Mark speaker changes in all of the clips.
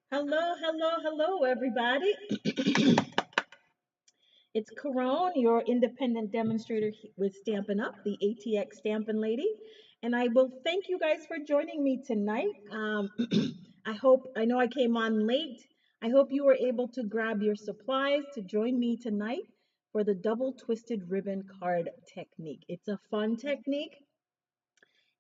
Speaker 1: Hello, hello, hello, everybody. It's Caron, your independent demonstrator with Stampin' Up, the ATX Stampin' Lady. And I will thank you guys for joining me tonight. I know I came on late. I hope you were able to grab your supplies to join me tonight for the double twisted ribbon card technique. It's a fun technique.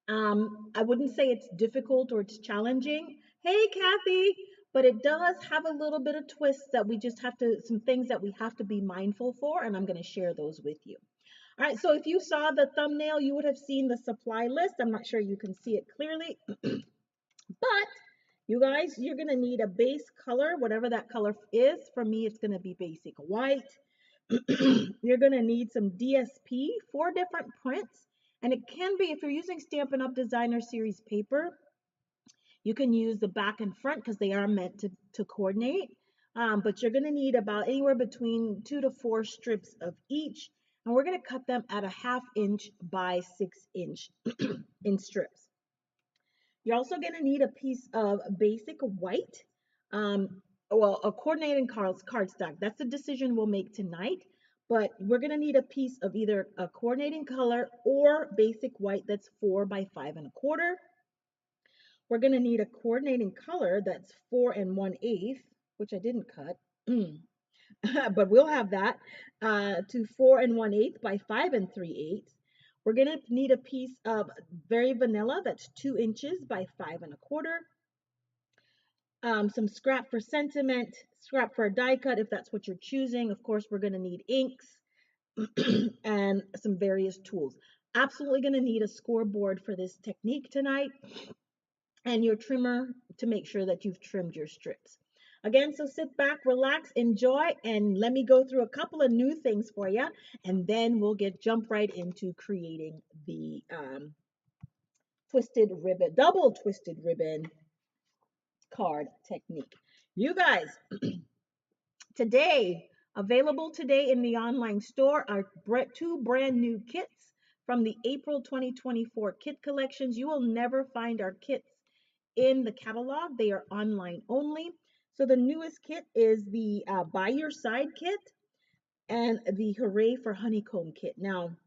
Speaker 1: I wouldn't say it's difficult or it's challenging. Hey, Kathy, but it does have a little bit of twists that we just have to, some things that we have to be mindful for, and I'm going to share those with you. All right, so if you saw the thumbnail, you would have seen the supply list. I'm not sure you can see it clearly, but you guys, you're going to need a base color, whatever that color is. For me, it's going to be basic white. You're going to need some DSP, 4 different prints. And it can be, if you're using Stampin' Up! Designer Series paper, you can use the back and front because they are meant to coordinate. But you're going to need about anywhere between 2 to 4 strips of each. And we're going to cut them at a 1/2 inch by 6 inch in strips. You're also going to need a piece of basic white. Well, a coordinating cardstock. That's a decision we'll make tonight. But we're going to need a piece of either a coordinating color or basic white that's 4 by 5 1/4. We're going to need a coordinating color that's 4 1/8, which I didn't cut. But we'll have that to 4 1/8 by 5 3/8. We're going to need a piece of very vanilla that's 2 inches by 5 1/4. Some scrap for sentiment, scrap for a die cut if that's what you're choosing. Of course, we're going to need inks and some various tools. Absolutely going to need a scoreboard for this technique tonight and your trimmer to make sure that you've trimmed your strips. Again, so sit back, relax, enjoy, and let me go through a couple of new things for you, and then we'll jump right into creating the double twisted ribbon card technique. You guys, today, available today in the online store are 2 brand new kits from the April 2024 kit collections. You will never find our kits in the catalog. They are online only. So the newest kit is the By Your Side kit and the Hooray for Honeycomb kit. Now,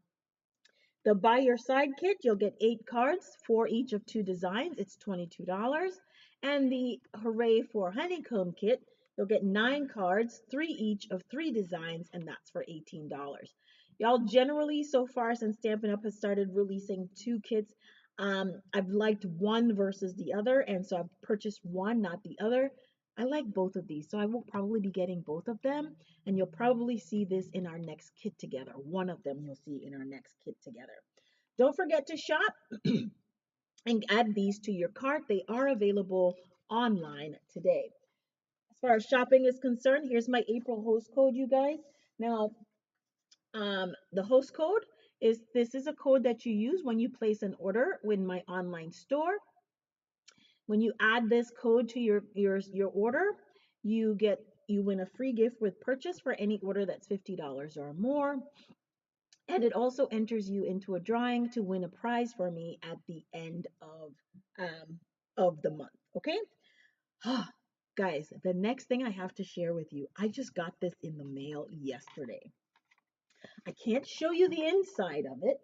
Speaker 1: the By Your Side kit, you'll get 8 cards for each of 2 designs. It's $22. And the Hooray for Honeycomb kit, you'll get 9 cards, 3 each of 3 designs, and that's for $18. Y'all, generally, so far since Stampin' Up! Has started releasing 2 kits, I've liked one versus the other, and so I've purchased one, not the other. I like both of these, so I will probably be getting both of them, and you'll probably see this in our next kit together. One of them you'll see in our next kit together. Don't forget to shop and add these to your cart. They are available online today. As far as shopping is concerned, here's my April host code, you guys. Now, the host code is a code that you use when you place an order in my online store. When you add this code to your order, you win a free gift with purchase for any order that's $50 or more. And it also enters you into a drawing to win a prize for me at the end of the month. Okay? Guys, the next thing I have to share with you, I just got this in the mail yesterday. I can't show you the inside of it,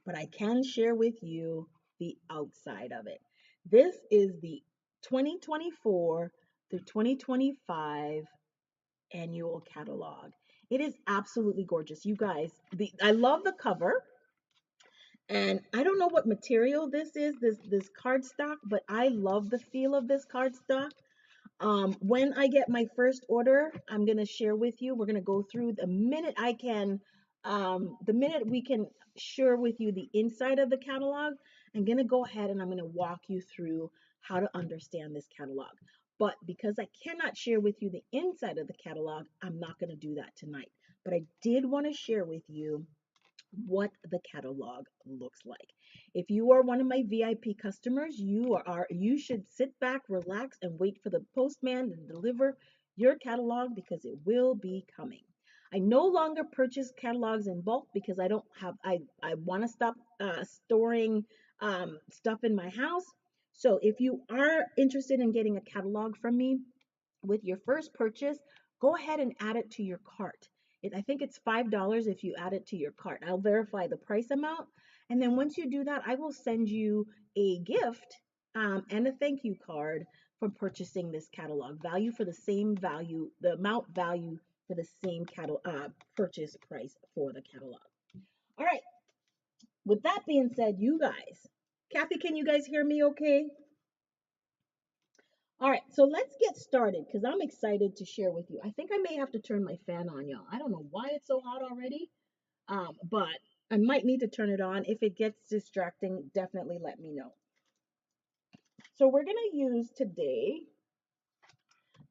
Speaker 1: but I can share with you the outside of it. This is the 2024 through 2025 annual catalog. It is absolutely gorgeous. You guys, I love the cover. And I don't know what material this is, this cardstock, but I love the feel of this cardstock. When I get my first order, I'm gonna share with you. We're gonna go through the minute we can share with you the inside of the catalog. I'm gonna go ahead and I'm gonna walk you through how to understand this catalog. But because I cannot share with you the inside of the catalog, I'm not gonna do that tonight. But I did want to share with you what the catalog looks like. If you are one of my VIP customers, you should sit back, relax, and wait for the postman to deliver your catalog because it will be coming. I no longer purchase catalogs in bulk because I want to stop storing stuff in my house. So if you are interested in getting a catalog from me with your first purchase, go ahead and add it to your cart. I think it's $5 if you add it to your cart. I'll verify the price amount. And then once you do that, I will send you a gift and a thank you card for purchasing this catalog. Value for the same value, the amount value for the same purchase price for the catalog. All right. With that being said, you guys, Kathy, can you guys hear me okay? All right, so let's get started because I'm excited to share with you. I think I may have to turn my fan on, y'all. I don't know why it's so hot already, but I might need to turn it on. If it gets distracting, definitely let me know. So we're going to use today,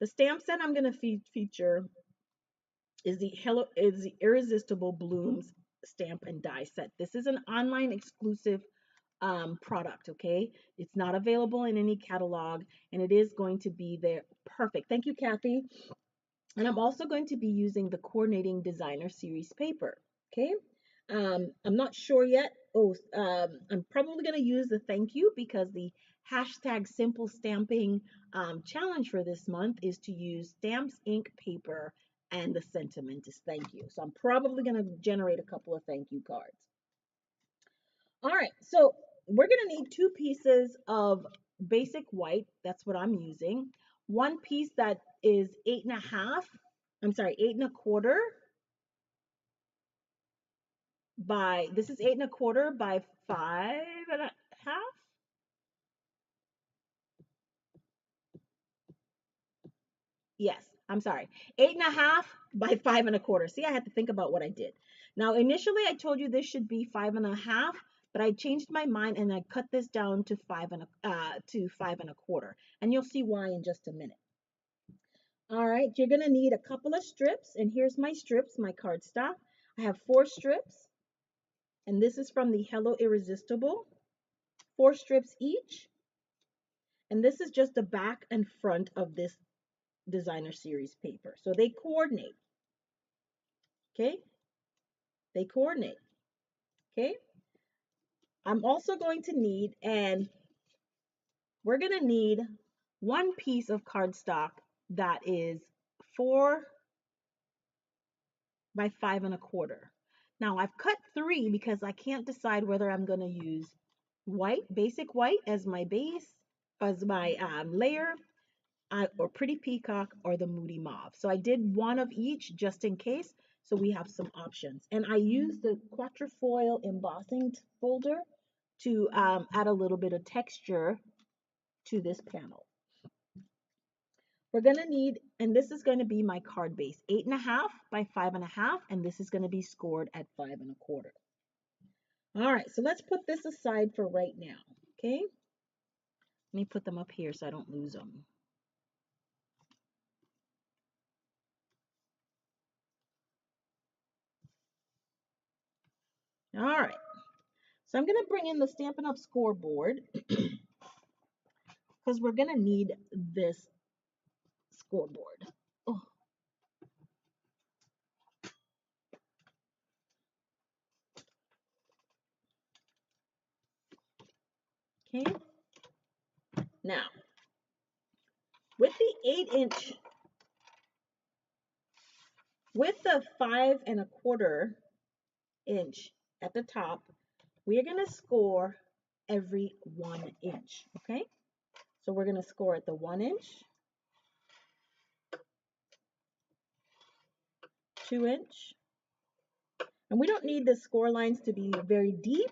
Speaker 1: the stamp set I'm going to feature is the Irresistible Blooms stamp and die set. This is an online exclusive product, okay? It's not available in any catalog, and it is going to be there. Perfect. Thank you, Kathy. And I'm also going to be using the Coordinating Designer Series paper, okay? I'm not sure yet. I'm probably going to use the thank you because the hashtag simple stamping challenge for this month is to use stamps, ink, paper, and the sentiment is thank you. So I'm probably going to generate a couple of thank you cards. All right, so we're going to need 2 pieces of basic white. That's what I'm using. One piece that is 8.5, I'm sorry, 8.25 by, this is 8.25 by 5.5. Yes, I'm sorry, 8.5 by 5.25. See, I had to think about what I did. Now, initially I told you this should be 5.5, but I changed my mind and I cut this down to 5.25, and you'll see why in just a minute. All right, you're gonna need a couple of strips, and here's my strips, my cardstock. I have 4 strips, and this is from the Hello Irresistible. 4 strips each, and this is just the back and front of this designer series paper. So they coordinate, okay? They coordinate, okay? I'm also going to need, and we're gonna need 1 piece of cardstock that is 4 by 5.25. Now I've cut 3 because I can't decide whether I'm going to use white, basic white as my base, as my layer, or Pretty Peacock or the Moody Mauve. So I did 1 of each just in case, so we have some options. And I used the Quatrefoil embossing folder to add a little bit of texture to this panel. We're going to need, and this is going to be my card base, 8.5 by 5.5, and this is going to be scored at 5.25. All right, so let's put this aside for right now, okay? Let me put them up here so I don't lose them. All right, so I'm going to bring in the Stampin' Up! Scoreboard because we're going to need this scoreboard. Oh. Okay, now with the 8-inch, with the 5.25 inch at the top, we're going to score every 1 inch, okay? So we're going to score at the 1 inch, 2 inch, and we don't need the score lines to be very deep.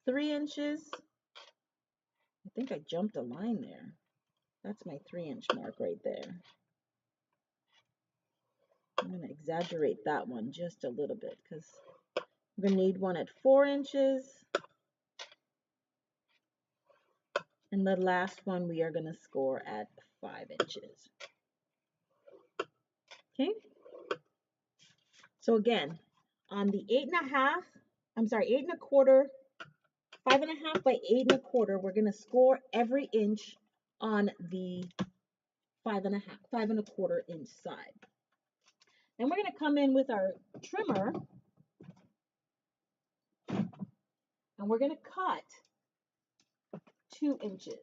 Speaker 1: 3 inches. I think I jumped a line there. That's my 3-inch mark right there. I'm going to exaggerate that one just a little bit because we're going to need one at 4 inches. And the last one we are going to score at 5 inches. Okay? So again, on the 8.5, I'm sorry, 8.25, 5.5 by 8.25, we're going to score every inch on the 5.25 inch side. Then we're going to come in with our trimmer and we're going to cut 2 inches.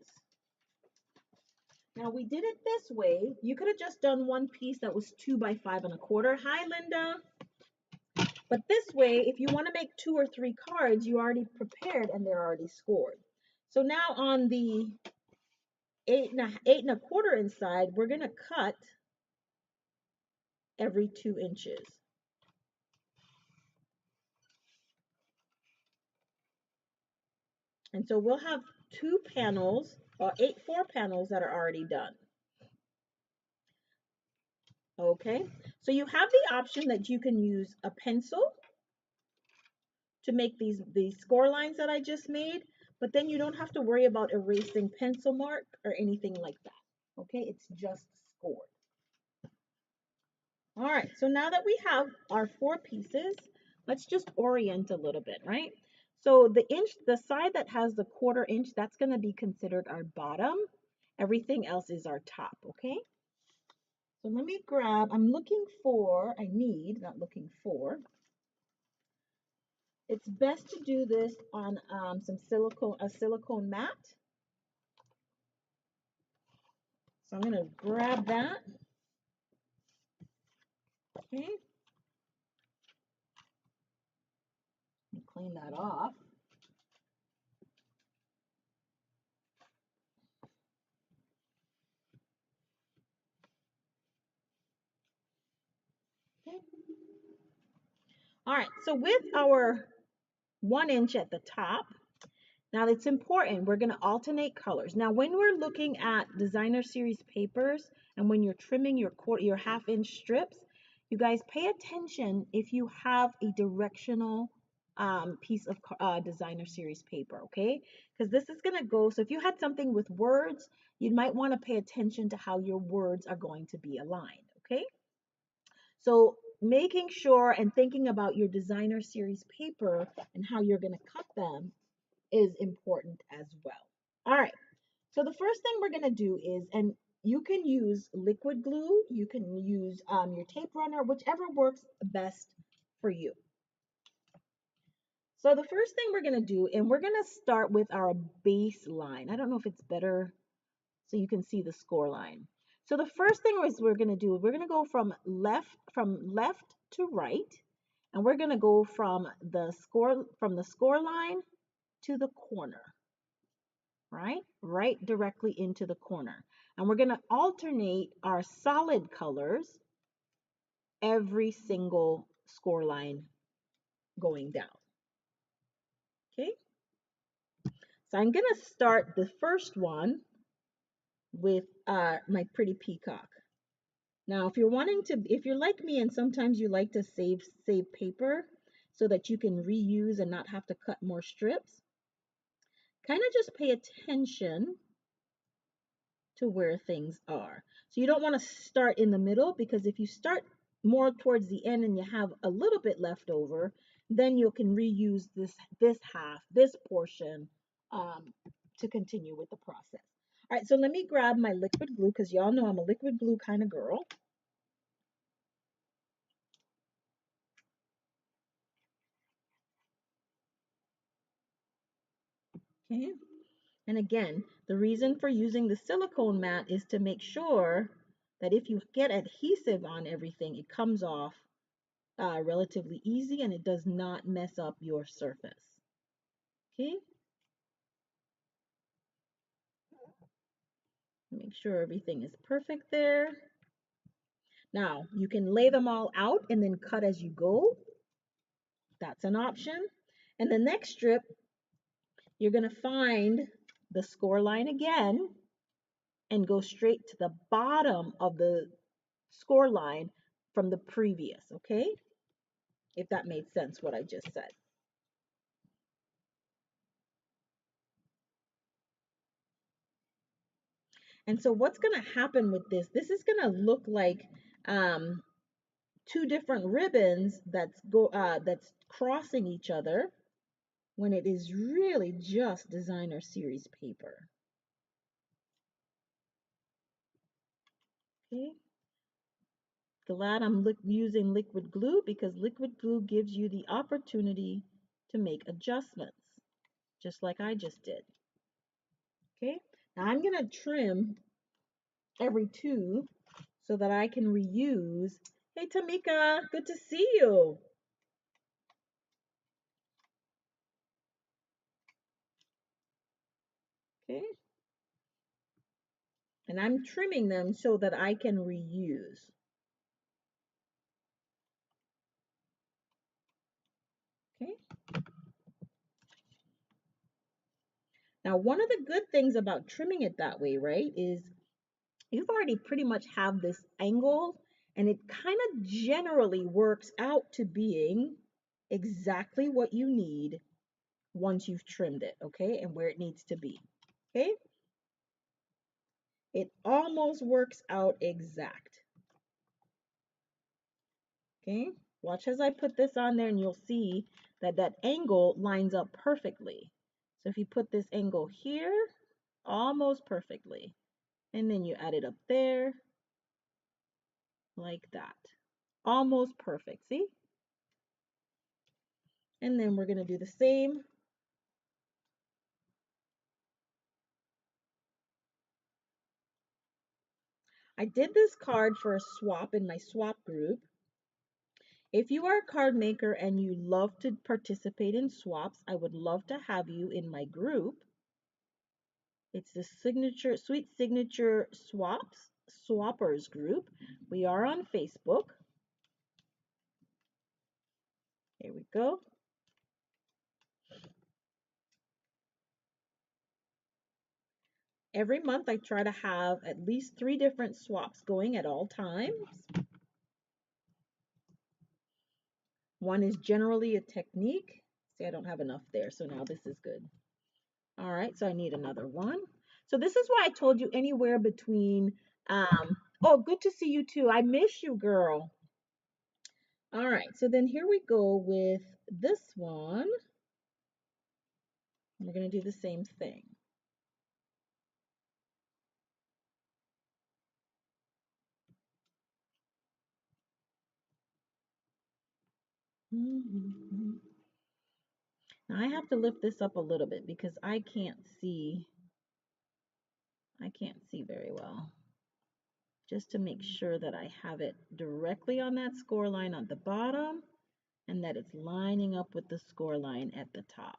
Speaker 1: Now we did it this way. You could have just done one piece that was 2 by 5 1/4. Hi, Linda. But this way, if you want to make 2 or 3 cards, you already prepared and they're already scored. So now on the 8 1/4 inside, we're going to cut every 2 inches. And so we'll have 2 panels, 4 panels that are already done. Okay, so you have the option that you can use a pencil to make these score lines that I just made, but then you don't have to worry about erasing pencil mark or anything like that. Okay, it's just scored. All right, so now that we have our 4 pieces, let's just orient a little bit, right? So the side that has the 1/4 inch, that's going to be considered our bottom. Everything else is our top, okay? So let me grab, not looking for. It's best to do this on a silicone mat. So I'm going to grab that. Okay. Clean that off. Okay. All right, so with our 1 inch at the top, now it's important, we're going to alternate colors. Now when we're looking at designer series papers and when you're trimming your 1/2 inch strips, you guys pay attention if you have a directional piece of designer series paper, okay? Because this is going to go, so if you had something with words, you might want to pay attention to how your words are going to be aligned, okay? So making sure and thinking about your designer series paper and how you're going to cut them is important as well. All right, so the first thing we're going to do is, and you can use liquid glue, you can use your tape runner, whichever works best for you. So the first thing we're going to do, and we're going to start with our baseline. I don't know if it's better so you can see the score line. So the first thing we're going to do, we're going to go from left to right, and we're going to go from the score line to the corner, right directly into the corner. And we're going to alternate our solid colors every single score line going down. Okay, so I'm going to start the first one with my pretty peacock. Now, if you're like me and sometimes you like to save paper so that you can reuse and not have to cut more strips, kind of just pay attention to where things are. So you don't want to start in the middle, because if you start more towards the end and you have a little bit left over, then you can reuse this portion to continue with the process. All right, so let me grab my liquid glue, because y'all know I'm a liquid glue kind of girl. Okay. And again, the reason for using the silicone mat is to make sure that if you get adhesive on everything, it comes off relatively easy and it does not mess up your surface. Okay. Make sure everything is perfect there. Now, you can lay them all out and then cut as you go. That's an option. And the next strip, you're going to find the score line again and go straight to the bottom of the score line from the previous, okay? If that made sense, what I just said. And so what's going to happen with this is going to look like 2 different ribbons that's crossing each other when it is really just designer series paper. Okay. Glad I'm using liquid glue, because liquid glue gives you the opportunity to make adjustments, just like I just did. Okay, now I'm going to trim every two so that I can reuse. Hey, Tamika, good to see you. Okay. And I'm trimming them so that I can reuse. Okay. Now, one of the good things about trimming it that way, right, is you've already pretty much have this angle and it kind of generally works out to being exactly what you need once you've trimmed it, okay, and where it needs to be, okay? It almost works out exact, okay? Watch as I put this on there and you'll see that that angle lines up perfectly. So if you put this angle here, almost perfectly, and then you add it up there like that. Almost perfect, see? And then we're gonna do the same. I did this card for a swap in my swap group. If you are a card maker and you love to participate in swaps, I would love to have you in my group. It's the signature, sweet signature swappers group. We are on Facebook. Here we go. Every month I try to have at least 3 different swaps going at all times. One is generally a technique. See, I don't have enough there, so now this is good. All right, so I need another one. So this is why I told you anywhere between, oh, good to see you too. I miss you, girl. All right, so then here we go with this one. We're going to do the same thing. Now I have to lift this up a little bit because I can't see very well. Just to make sure that I have it directly on that score line at the bottom and that it's lining up with the score line at the top.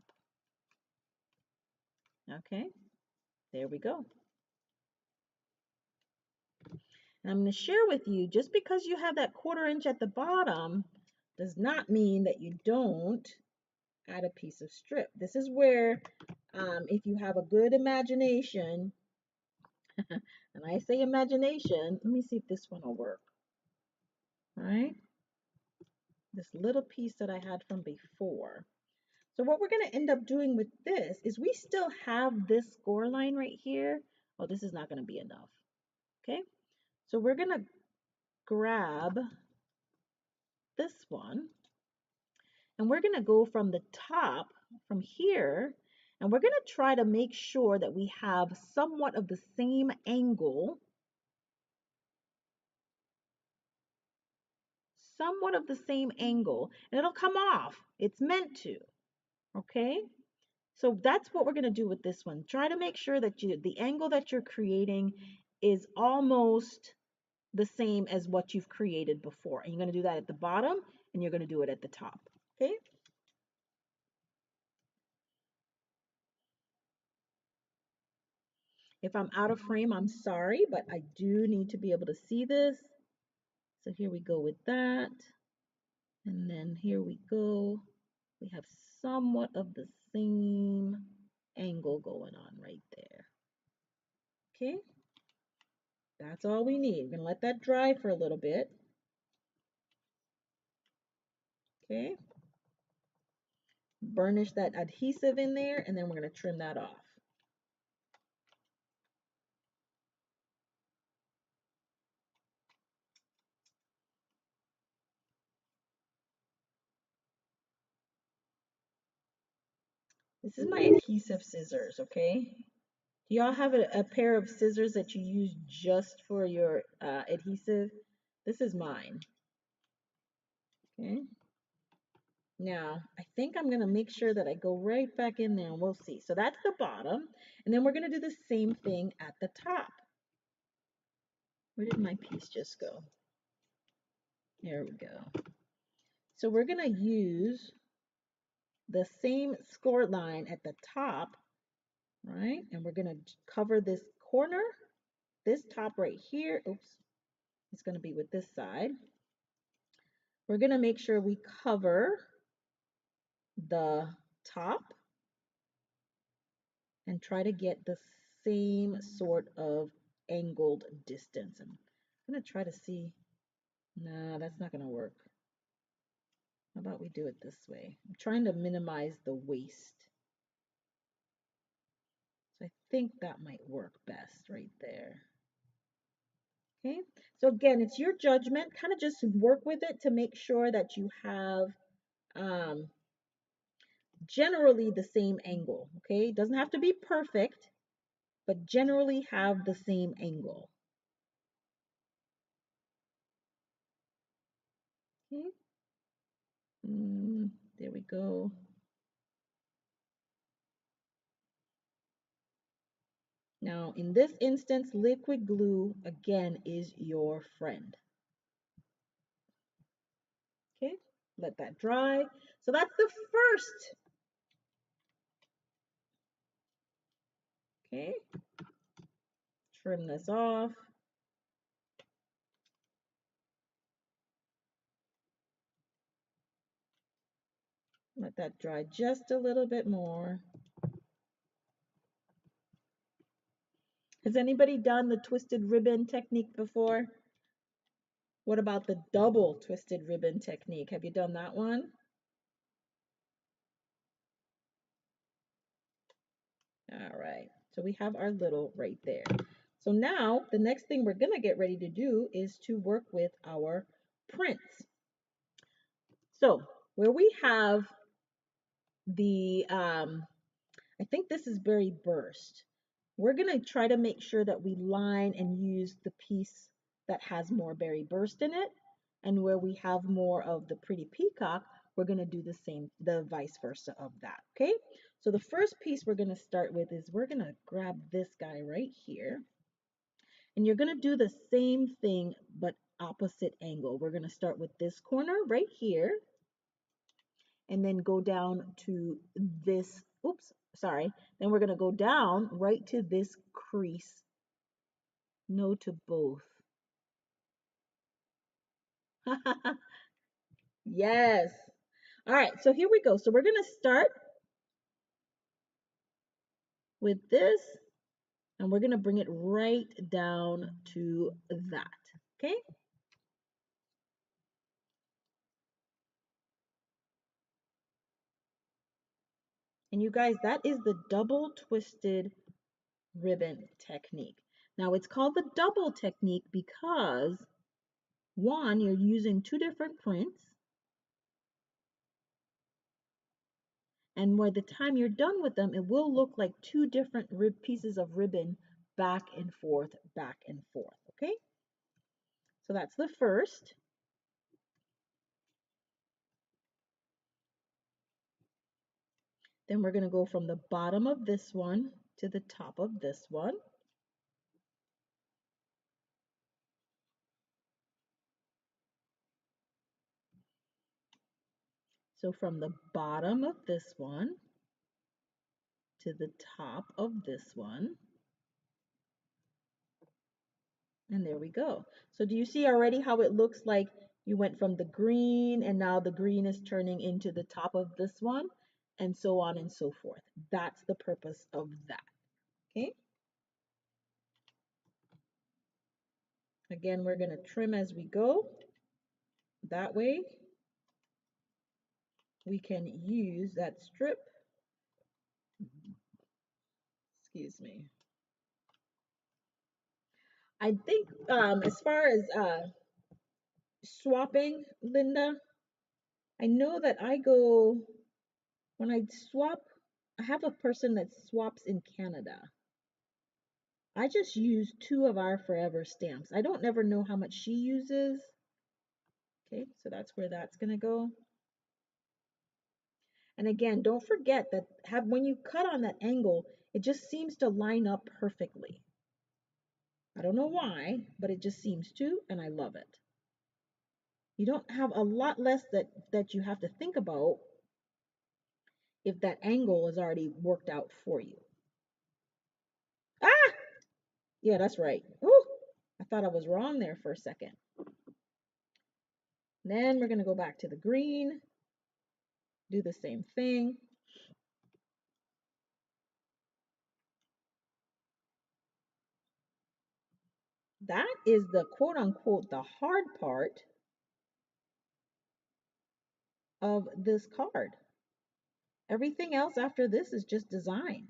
Speaker 1: Okay, there we go. And I'm going to share with you, just because you have that 1/4 inch at the bottom does not mean that you don't add a piece of strip. This is where, if you have a good imagination, and I say imagination, let me see if this one will work. All right, this little piece that I had from before. So what we're going to end up doing with this is we still have this score line right here. Oh, this is not going to be enough. Okay, so we're going to grab this one and we're going to go from the top, from here, and we're going to try to make sure that we have somewhat of the same angle, and it'll come off. It's meant to, okay? So that's what we're going to do with this one. Try to make sure that the angle that you're creating is almost the same as what you've created before. And you're going to do that at the bottom and you're going to do it at the top, okay? If I'm out of frame, I'm sorry, but I do need to be able to see this. So here we go with that. And then here we go. We have somewhat of the same angle going on right there. Okay, that's all we need. We're gonna let that dry for a little bit. Okay, burnish that adhesive in there, and then we're gonna trim that off. This is my adhesive scissors, okay? Do y'all have a pair of scissors that you use just for your adhesive? This is mine. Okay. Now, I think I'm going to make sure that I go right back in there and we'll see. So that's the bottom. And then we're going to do the same thing at the top. Where did my piece just go? There we go. So we're going to use the same score line at the top, right? And we're going to cover this corner, this top right here. Oops, it's going to be with this side. We're going to make sure we cover the top and try to get the same sort of angled distance. I'm going to try to see. No, that's not going to work. How about we do it this way? I'm trying to minimize the waist. So I think that might work best right there. Okay, so again, it's your judgment. Kind of just work with it to make sure that you have generally the same angle. Okay, it doesn't have to be perfect, but generally have the same angle. Okay, there we go. Now, in this instance, liquid glue, again, is your friend. Okay, let that dry. So that's the first. Okay, trim this off. Let that dry just a little bit more. Has anybody done the twisted ribbon technique before? What about the double twisted ribbon technique? Have you done that one? All right, so we have our little right there. So now the next thing we're gonna get ready to do is to work with our prints. So where we have the, I think this is berry burst. We're gonna try to make sure that we line and use the piece that has more berry burst in it. And where we have more of the pretty peacock, we're gonna do the same, the vice versa of that, okay? So the first piece we're gonna start with is we're gonna grab this guy right here. And you're gonna do the same thing, but opposite angle. We're gonna start with this corner right here and then go down to this, oops, sorry. Then we're gonna go down right to this crease. No to both. Yes. All right, so here we go. So we're gonna start with this and we're gonna bring it right down to that, okay? And you guys, that is the double twisted ribbon technique. Now it's called the double technique because one, you're using two different prints, and by the time you're done with them, it will look like two different pieces of ribbon back and forth, okay? So that's the first. Then we're going to go from the bottom of this one to the top of this one. So from the bottom of this one to the top of this one. And there we go. So do you see already how it looks like you went from the green and now the green is turning into the top of this one and so on and so forth. That's the purpose of that. Okay. Again, we're going to trim as we go. That way we can use that strip. Excuse me. I think as far as swapping, Linda, I know that I go, when I swap, I have a person that swaps in Canada. I just use two of our forever stamps. I don't never know how much she uses. Okay, so that's where that's gonna go. And again, don't forget that when you cut on that angle, it just seems to line up perfectly. I don't know why, but it just seems to, and I love it. You don't have a lot less that you have to think about if that angle is already worked out for you. Ah! Yeah, that's right. Ooh, I thought I was wrong there for a second. Then we're going to go back to the green, do the same thing. That is the quote unquote the hard part of this card. Everything else after this is just design.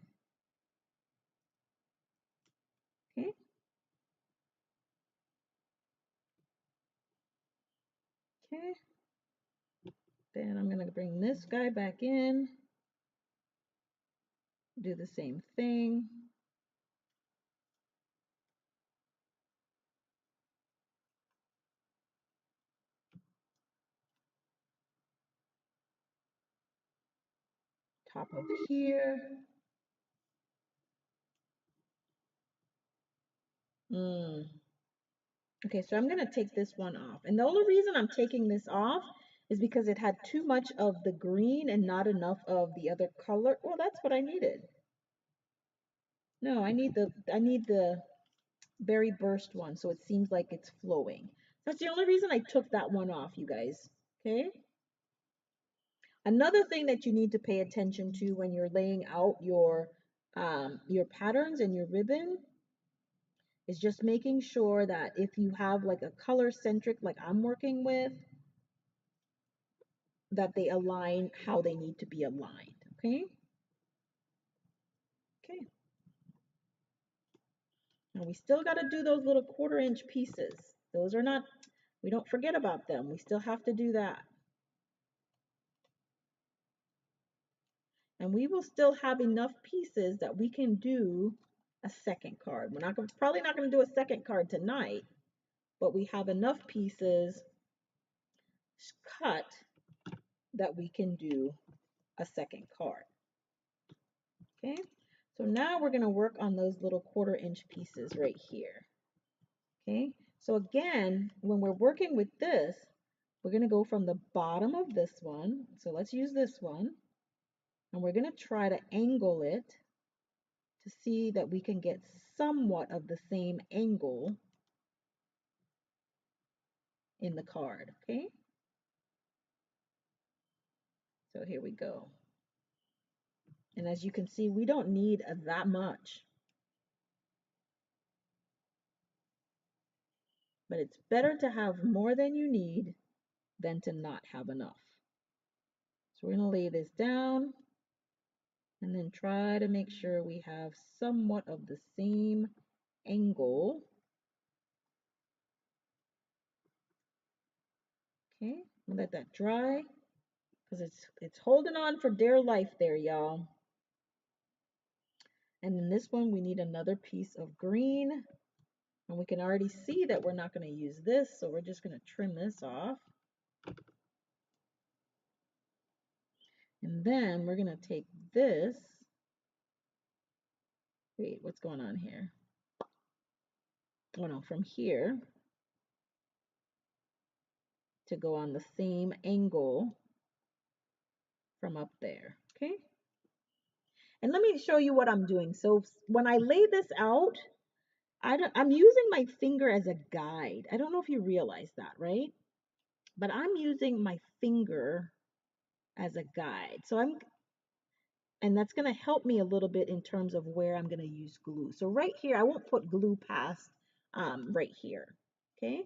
Speaker 1: Okay. Okay. Then I'm going to bring this guy back in, do the same thing. Top of here. Okay, so I'm going to take this one off. And the only reason I'm taking this off is because it had too much of the green and not enough of the other color. Well, that's what I needed. No, I need the berry burst one, so it seems like it's flowing. That's the only reason I took that one off, you guys. Okay? Another thing that you need to pay attention to when you're laying out your patterns and your ribbon is just making sure that if you have like a color centric like I'm working with, that they align how they need to be aligned. Okay? Okay. Now we still got to do those little 1/4 inch pieces. Those are not, we don't forget about them. We still have to do that. And we will still have enough pieces that we can do a second card. We're not probably not going to do a second card tonight, but we have enough pieces cut that we can do a second card. Okay, so now we're going to work on those little 1/4 inch pieces right here. Okay, so again, when we're working with this, we're going to go from the bottom of this one. So let's use this one, and we're going to try to angle it to see that we can get somewhat of the same angle in the card. Okay, so here we go. And as you can see, we don't need that much, but it's better to have more than you need than to not have enough. So we're going to lay this down and then try to make sure we have somewhat of the same angle. Okay, we'll let that dry because it's holding on for dear life there, y'all. And in this one, we need another piece of green. And we can already see that we're not going to use this, so we're just going to trim this off. And then we're going to take this. Wait, what's going on here? Oh no, from here to go on the same angle from up there. Okay. And let me show you what I'm doing. So when I lay this out, I'm using my finger as a guide. I don't know if you realize that, right? But I'm using my finger as a guide. And that's going to help me a little bit in terms of where I'm going to use glue. So right here, I won't put glue past right here. Okay.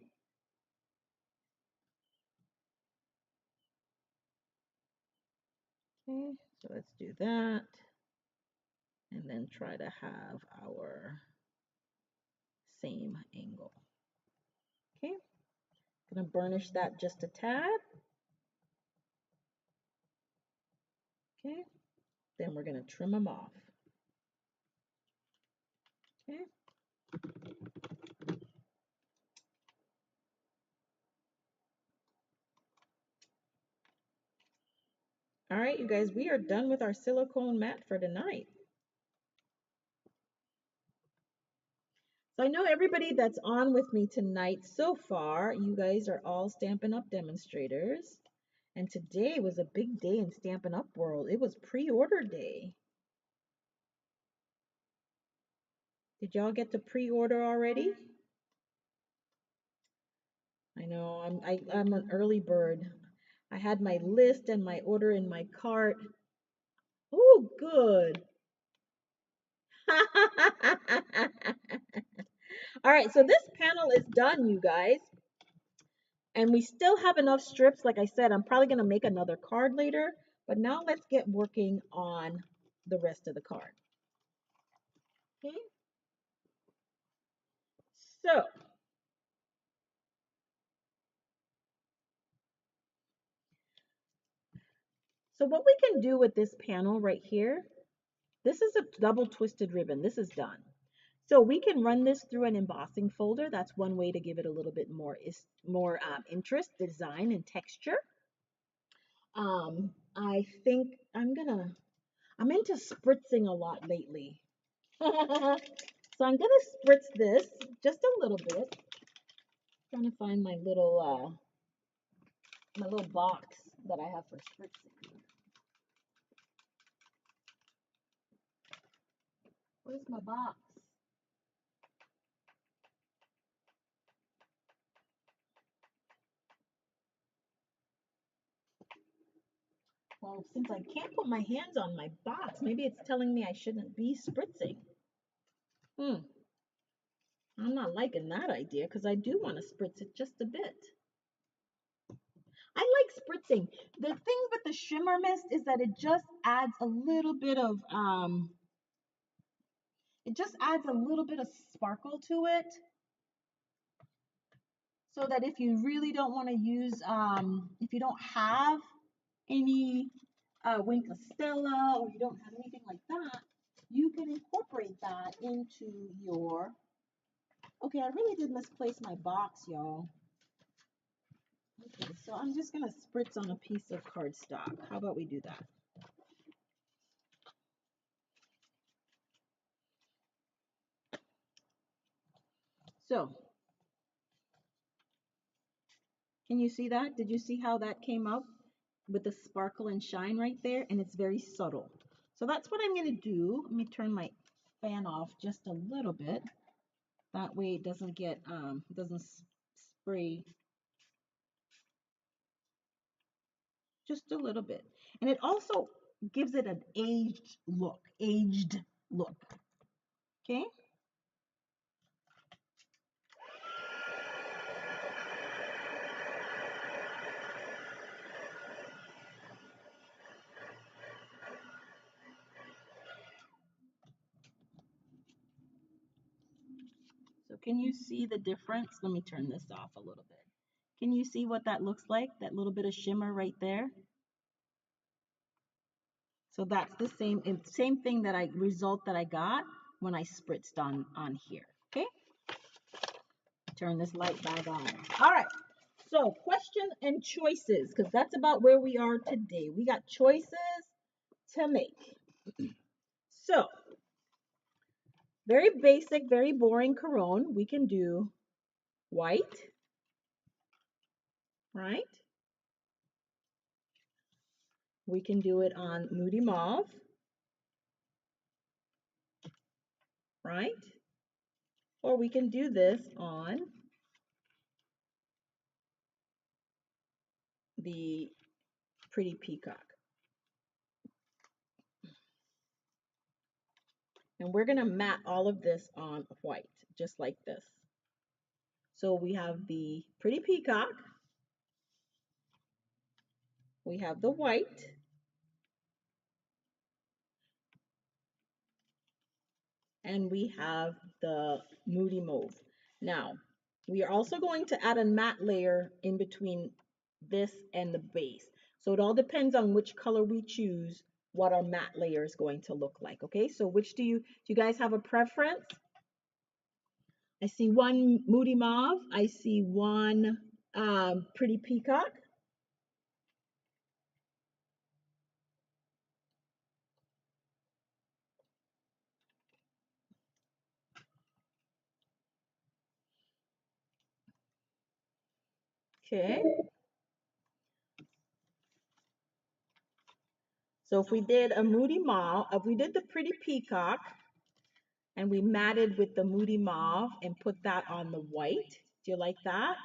Speaker 1: Okay, so let's do that. And then try to have our same angle. Okay, gonna burnish that just a tad. Okay, then we're gonna trim them off. Okay. All right, you guys, we are done with our silicone mat for tonight. So I know everybody that's on with me tonight so far, you guys are all Stampin' Up! Demonstrators. And today was a big day in Stampin' Up! World. It was pre-order day. Did y'all get to pre-order already? I know I'm an early bird. I had my list and my order in my cart. Oh, good. All right, so this panel is done, you guys. And we still have enough strips. Like I said, I'm probably going to make another card later. But now let's get working on the rest of the card. Okay. So what we can do with this panel right here, this is a double twisted ribbon. This is done. So we can run this through an embossing folder. That's one way to give it a little bit more interest, design, and texture. I think I'm into spritzing a lot lately. So I'm gonna spritz this just a little bit. Trying to find my little box that I have for spritzing. Where's my box? Well, since I can't put my hands on my box, maybe it's telling me I shouldn't be spritzing. I'm not liking that idea because I do want to spritz it just a bit. I like spritzing. The thing with the shimmer mist is that it just adds a little bit of sparkle to it. So that if you really don't want to use, if you don't have any Wink Stella or you don't have anything like that, you can incorporate that into your. Okay, I really did misplace my box, y'all. Okay, so I'm just gonna spritz on a piece of cardstock. How about we do that? So, can you see that? Did you see how that came up with the sparkle and shine right there? And it's very subtle. So that's what I'm gonna do. Let me turn my fan off just a little bit. That way it doesn't get, doesn't spray. Just a little bit. And it also gives it an aged look. Okay? So can you see the difference? Let me turn this off a little bit. Can you see what that looks like? That little bit of shimmer right there? So that's the same thing result that I got when I spritzed on here. Okay? Turn this light back on. All right. So question and choices, because that's about where we are today. We got choices to make. So very basic, very boring Caron. We can do white, right? We can do it on Moody Mauve, right? Or we can do this on the Pretty Peacock. And we're going to mat all of this on white, just like this. So we have the Pretty Peacock, we have the white, and we have the Moody Mauve. Now, we are also going to add a matte layer in between this and the base. So it all depends on which color we choose, what our matte layer is going to look like. Okay, so do you guys have a preference? I see one Moody Mauve. I see one Pretty Peacock. Okay. So if we did a moody mauve, if we did the pretty peacock and we matted with the moody mauve and put that on the white, do you like that?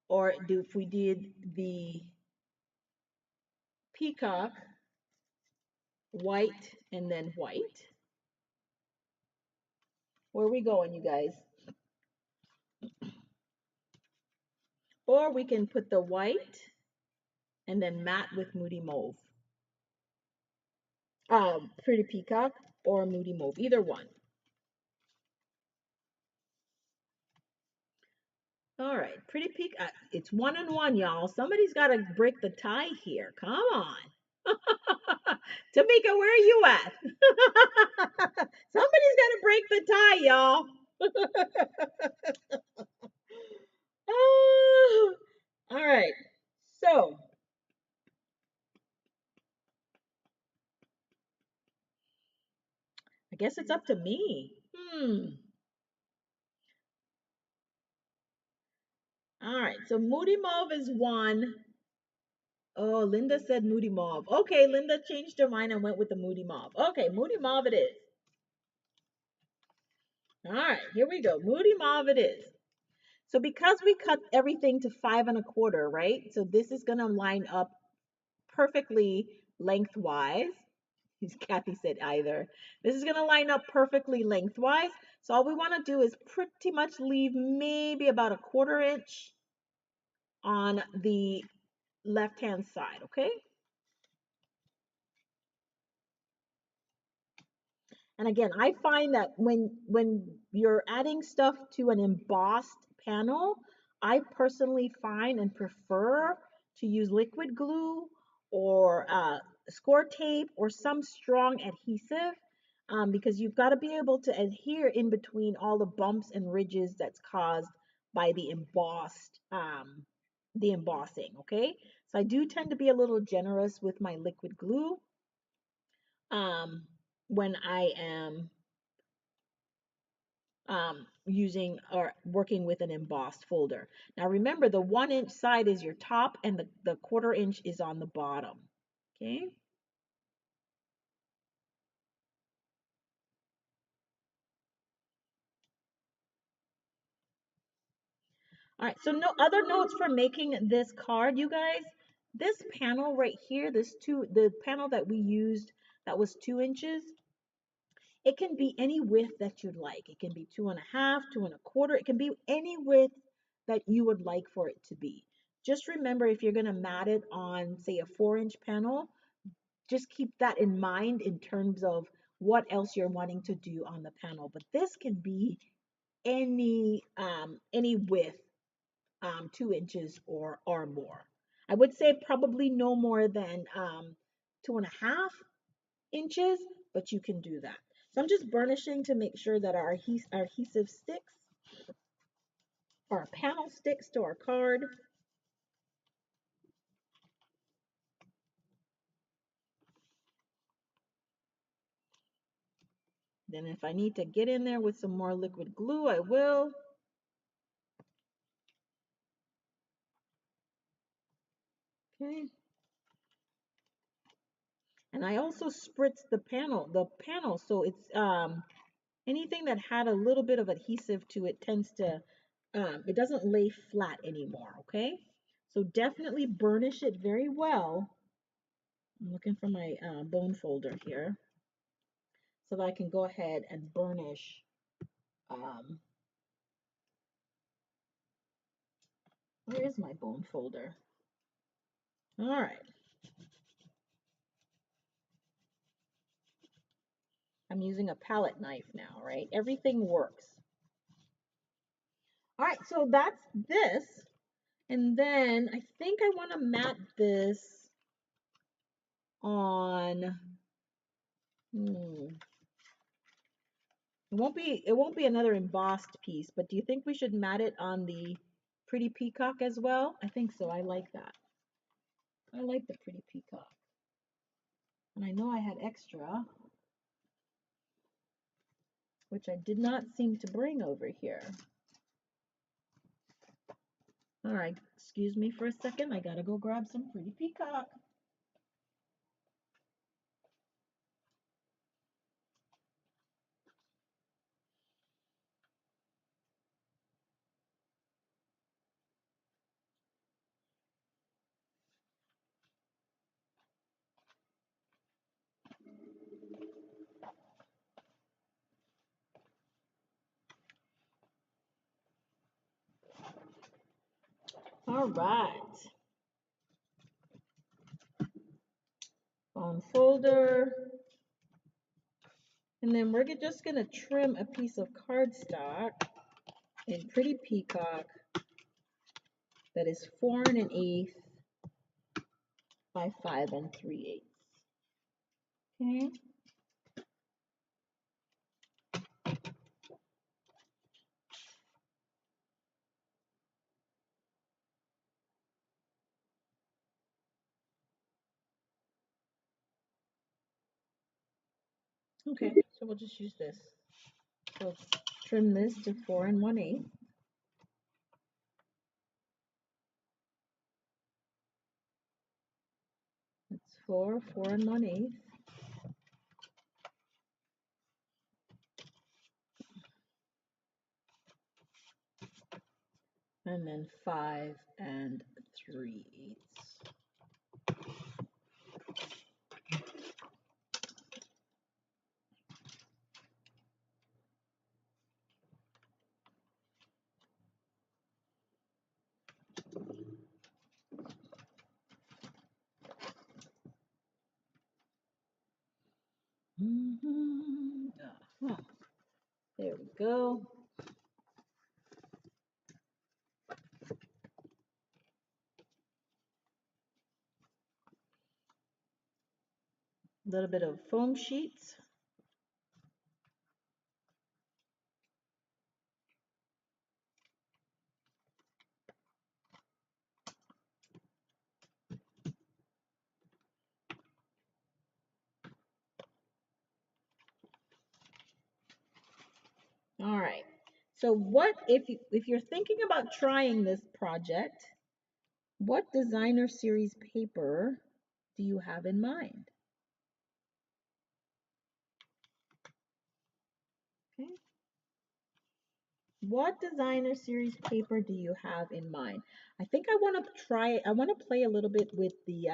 Speaker 1: Or do if we did the peacock, white, and then white? Where are we going, you guys? Or we can put the white and then matte with moody mauve. Pretty peacock or moody mauve, either one. All right, pretty peacock. It's 1-1, y'all. Somebody's got to break the tie here. Come on. Tamika, where are you at? Somebody's got to break the tie, y'all. Oh, all right. So, I guess it's up to me. All right. So, Moody Mauve is one. Oh, Linda said Moody Mauve. Okay, Linda changed her mind and went with the Moody Mauve. Okay, Moody Mauve it is. All right, here we go. Moody Mauve it is. So because we cut everything to 5 1/4, right? So this is gonna line up perfectly lengthwise. Kathy said either. This is gonna line up perfectly lengthwise. So all we wanna do is pretty much leave maybe about a 1/4 inch on the left-hand side, okay? And again, I find that when you're adding stuff to an embossed panel, I personally find and prefer to use liquid glue or score tape or some strong adhesive because you've got to be able to adhere in between all the bumps and ridges that's caused by the embossing. Okay, so I do tend to be a little generous with my liquid glue um, when I am using or working with an embossed folder. Now remember the 1 inch side is your top and the 1/4 inch is on the bottom. Okay. All right, so no other notes for making this card, you guys. This panel right here, the panel that we used that was 2 inches, it can be any width that you'd like. It can be 2 1/2, 2 1/4. It can be any width that you would like for it to be. Just remember if you're going to mat it on, say, a 4 inch panel, just keep that in mind in terms of what else you're wanting to do on the panel. But this can be any width, 2 inches or more. I would say probably no more than 2 1/2 inches, but you can do that. So I'm just burnishing to make sure that our adhesive sticks, our panel sticks to our card. Then if I need to get in there with some more liquid glue, I will. Okay. And I also spritz the panel, so it's anything that had a little bit of adhesive to it tends to it doesn't lay flat anymore, okay? So definitely burnish it very well. I'm looking for my bone folder here so that I can go ahead and burnish. Um, where is my bone folder? All right. I'm using a palette knife now, right? Everything works. All right, so that's this. And then I think I want to mat this on, it won't be another embossed piece, but do you think we should mat it on the pretty peacock as well? I think so. I like that. I like the pretty peacock. And I know I had extra, which I did not seem to bring over here. All right, excuse me for a second. I gotta go grab some pretty peacock. All right, on folder. And then we're just gonna trim a piece of cardstock in pretty peacock that is 4 1/8 by 5 3/8. Okay. Okay, so we'll just use this. So trim this to 4 1/8. That's 4 1/8. And then 5 3/8. Uh-huh. There we go. A little bit of foam sheets. All right. So what if you're thinking about trying this project, what designer series paper do you have in mind? Okay. What designer series paper do you have in mind? I think I want to try, I want to play a little bit with the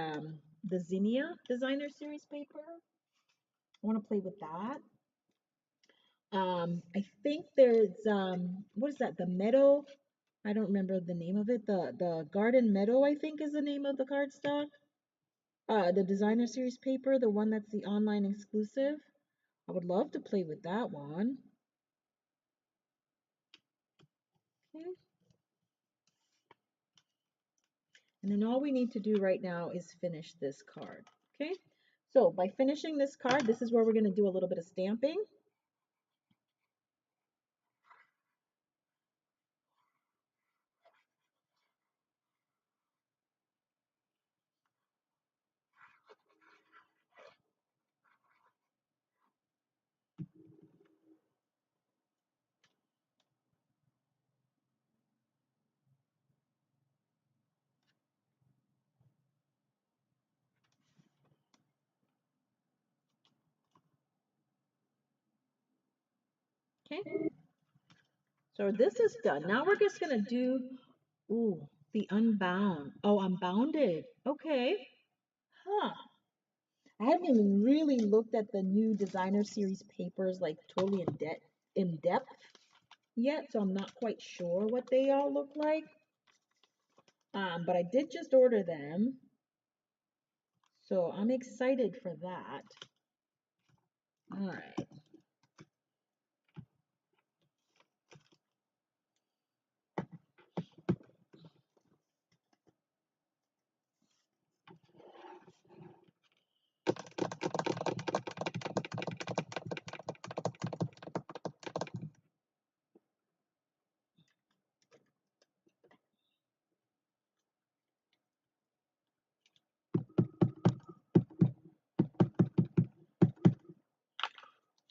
Speaker 1: Zinnia designer series paper. I want to play with that. I think there's what is that? The Meadow. I don't remember the name of it. The Garden Meadow, I think, is the name of the cardstock. The designer series paper, the one that's the online exclusive. I would love to play with that one. Okay. And then all we need to do right now is finish this card. Okay. So by finishing this card, this is where we're going to do a little bit of stamping. Okay. So this is done. Now we're just going to do, ooh, the unbound. Oh, unbounded. Okay. Huh. I haven't even really looked at the new designer series papers like totally in depth yet, so I'm not quite sure what they all look like. But I did just order them, so I'm excited for that. All right.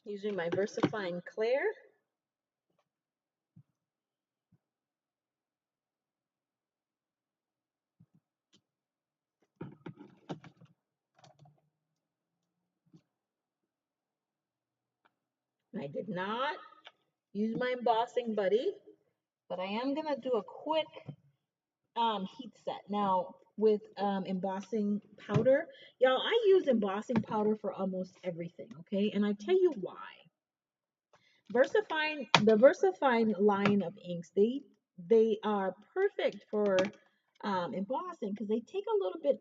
Speaker 1: Using my VersaFine Clair. I did not use my embossing buddy, but I am going to do a quick heat set. Now, with embossing powder, y'all, I use embossing powder for almost everything, okay? And I tell you why. The Versafine line of inks, they are perfect for embossing because they take a little bit,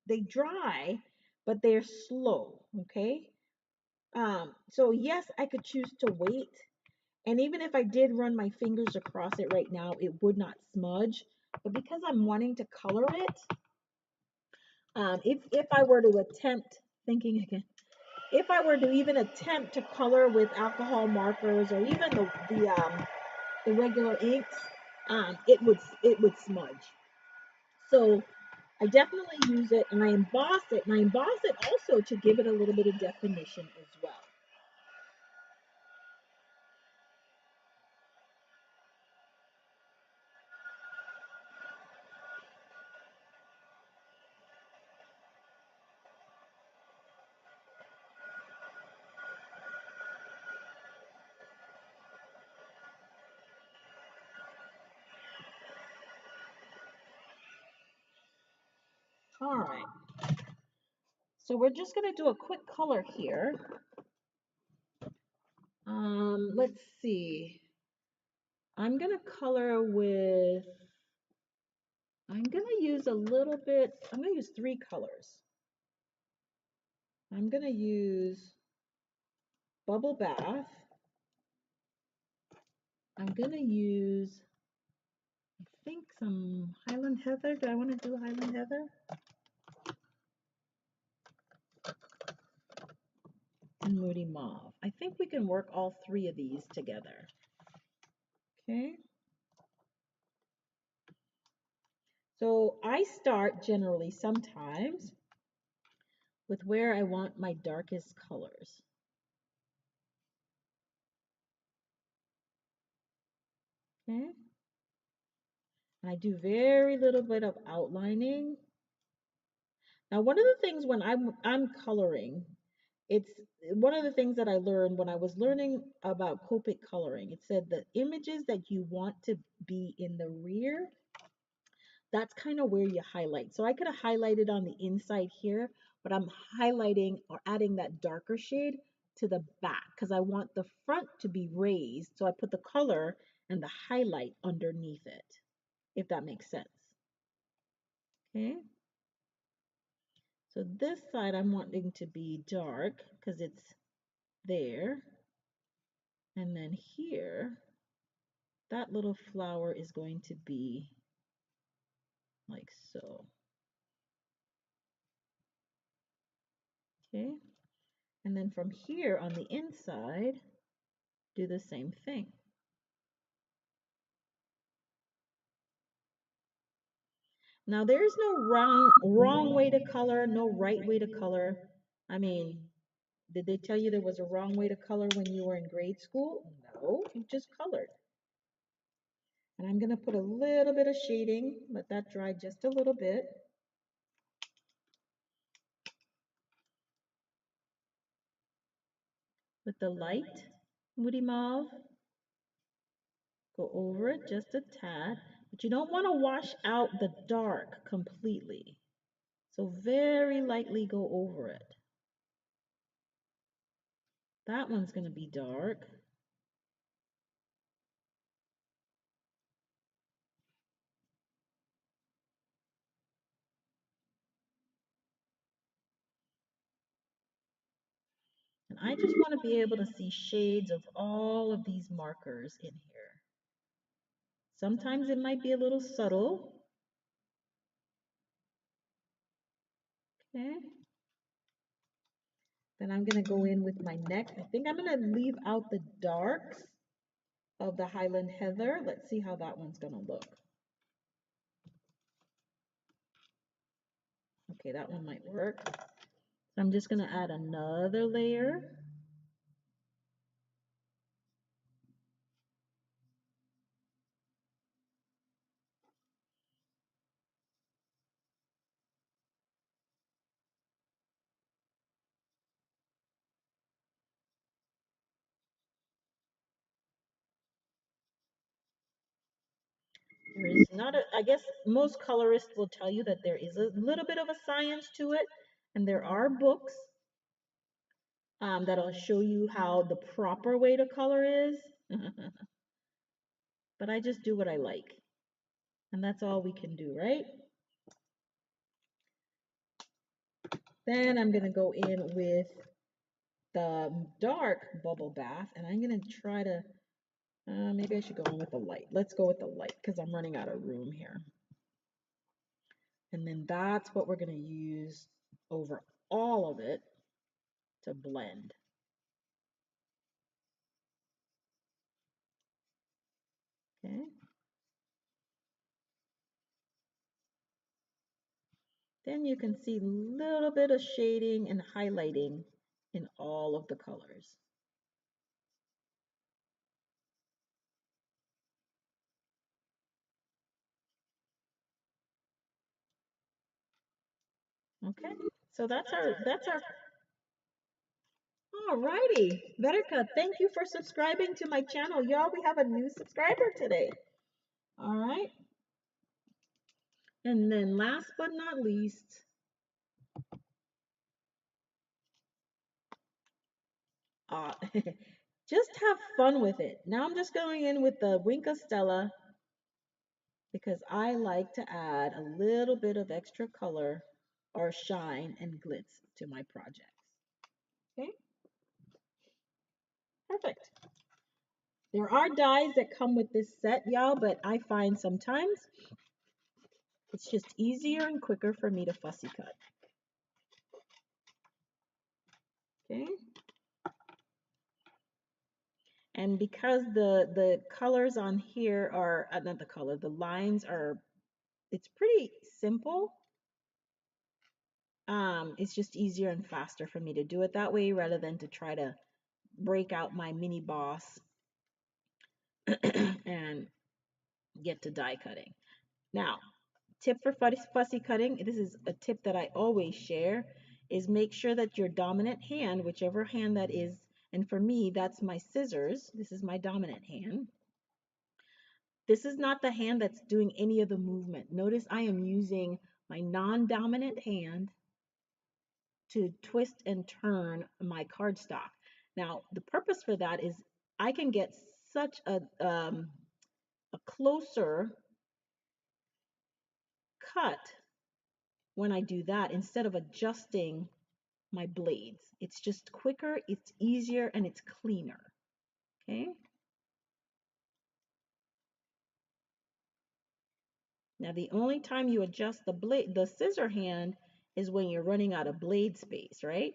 Speaker 1: they dry, but they're slow, okay? So yes, I could choose to wait, and even if I did run my fingers across it right now, it would not smudge. But because I'm wanting to color it, if I were to attempt, thinking again, if I were to even attempt to color with alcohol markers or even the regular inks, it would smudge. So I definitely use it and I emboss it, and I emboss it also to give it a little bit of definition as well. All right. So we're just going to do a quick color here. Let's see. I'm going to color with, I'm going to use a little bit, I'm going to use 3 colors. I'm going to use Bubble Bath. I'm going to use, I think, some Highland Heather. Do I want to do Highland Heather? And Moody Mauve. I think we can work all 3 of these together. Okay. So I start generally sometimes with where I want my darkest colors. Okay. And I do very little bit of outlining. Now, one of the things when I'm coloring, it's one of the things that I learned when I was learning about Copic coloring. It said the images that you want to be in the rear, that's kind of where you highlight. So I could have highlighted on the inside here, but I'm highlighting or adding that darker shade to the back because I want the front to be raised. So I put the color and the highlight underneath it, if that makes sense. Okay. So this side I'm wanting to be dark because it's there. And then here, that little flower is going to be like so. Okay. And then from here on the inside, do the same thing. Now there's no wrong way to color, no right way to color. I mean, did they tell you there was a wrong way to color when you were in grade school? No, you just colored. And I'm going to put a little bit of shading, let that dry just a little bit. With the light Moody Mauve, go over it just a tad, but you don't want to wash out the dark completely. So very lightly go over it. That one's going to be dark. And I just want to be able to see shades of all of these markers in here. Sometimes it might be a little subtle. Okay. Then I'm going to go in with my neck. I think I'm going to leave out the darks of the Highland Heather. Let's see how that one's going to look. Okay, that one might work. So I'm just going to add another layer. There is not a, I guess most colorists will tell you that there is a little bit of a science to it, and there are books that'll show you how the proper way to color is. But I just do what I like, and that's all we can do, right? Then I'm gonna go in with the dark bubble bath, and I'm gonna try to, maybe I should go in with the light. Let's go with the light because I'm running out of room here. And then that's what we're gonna use over all of it to blend. Okay. Then you can see a little bit of shading and highlighting in all of the colors. Okay, so that's our alrighty. Verica, thank you for subscribing to my channel. Y'all, we have a new subscriber today. All right. And then last but not least, uh, just have fun with it. Now I'm just going in with the Winka Stella because I like to add a little bit of extra color or shine and glitz to my projects. Okay, perfect. There are dies that come with this set, y'all, but I find sometimes it's just easier and quicker for me to fussy cut. Okay. And because the colors on here are, not the color, the lines are, it's pretty simple. It's just easier and faster for me to do it that way rather than to try to break out my mini boss and get to die cutting. Now, tip for fussy cutting, this is a tip that I always share, is make sure that your dominant hand, whichever hand that is, and for me, that's my scissors. This is my dominant hand. This is not the hand that's doing any of the movement. Notice I am using my non-dominant hand to twist and turn my cardstock. Now, the purpose for that is I can get such a closer cut when I do that instead of adjusting my blades. It's just quicker, it's easier, and it's cleaner. Okay. Now the only time you adjust the scissor hand is when you're running out of blade space, right?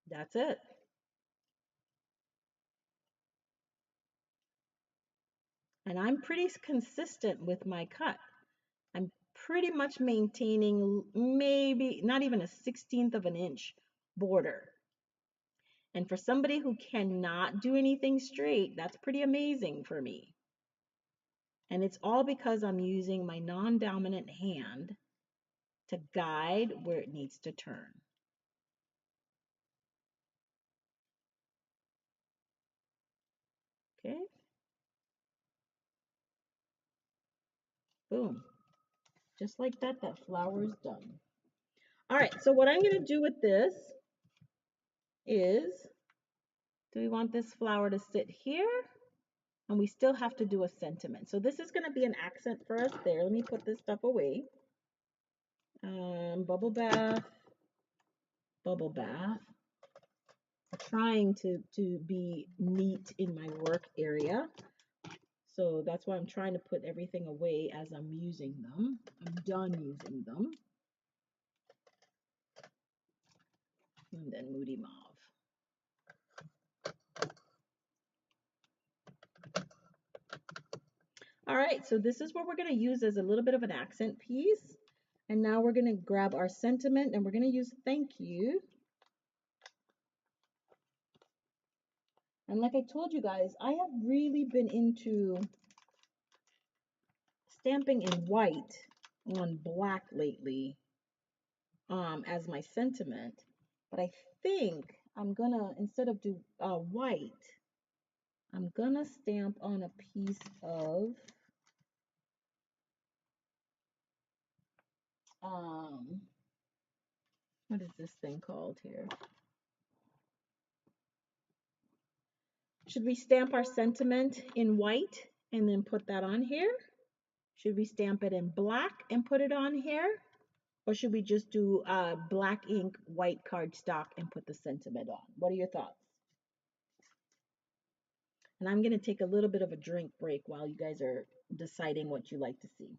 Speaker 1: That's it. And I'm pretty consistent with my cut. I'm pretty much maintaining maybe not even a 16th of an inch border. And for somebody who cannot do anything straight, that's pretty amazing for me. And it's all because I'm using my non-dominant hand to guide where it needs to turn. Okay. Boom. Just like that, that flower is done. All right, so what I'm going to do with this is, do we want this flower to sit here? And we still have to do a sentiment. So this is going to be an accent for us there. Let me put this stuff away. Bubble bath, bubble bath. I'm trying to be neat in my work area. So that's why I'm trying to put everything away as I'm using them. I'm done using them. And then Moody Mauve. All right, so this is what we're going to use as a little bit of an accent piece. And now we're going to grab our sentiment and we're going to use thank you. And like I told you guys, I have really been into stamping in white on black lately as my sentiment. But I think I'm going to, instead of do white, I'm gonna stamp on a piece of what is this thing called here? Should we stamp our sentiment in white and then put that on here? Should we stamp it in black and put it on here? Or should we just do black ink, white cardstock and put the sentiment on? What are your thoughts? And I'm going to take a little bit of a drink break while you guys are deciding what you like to see.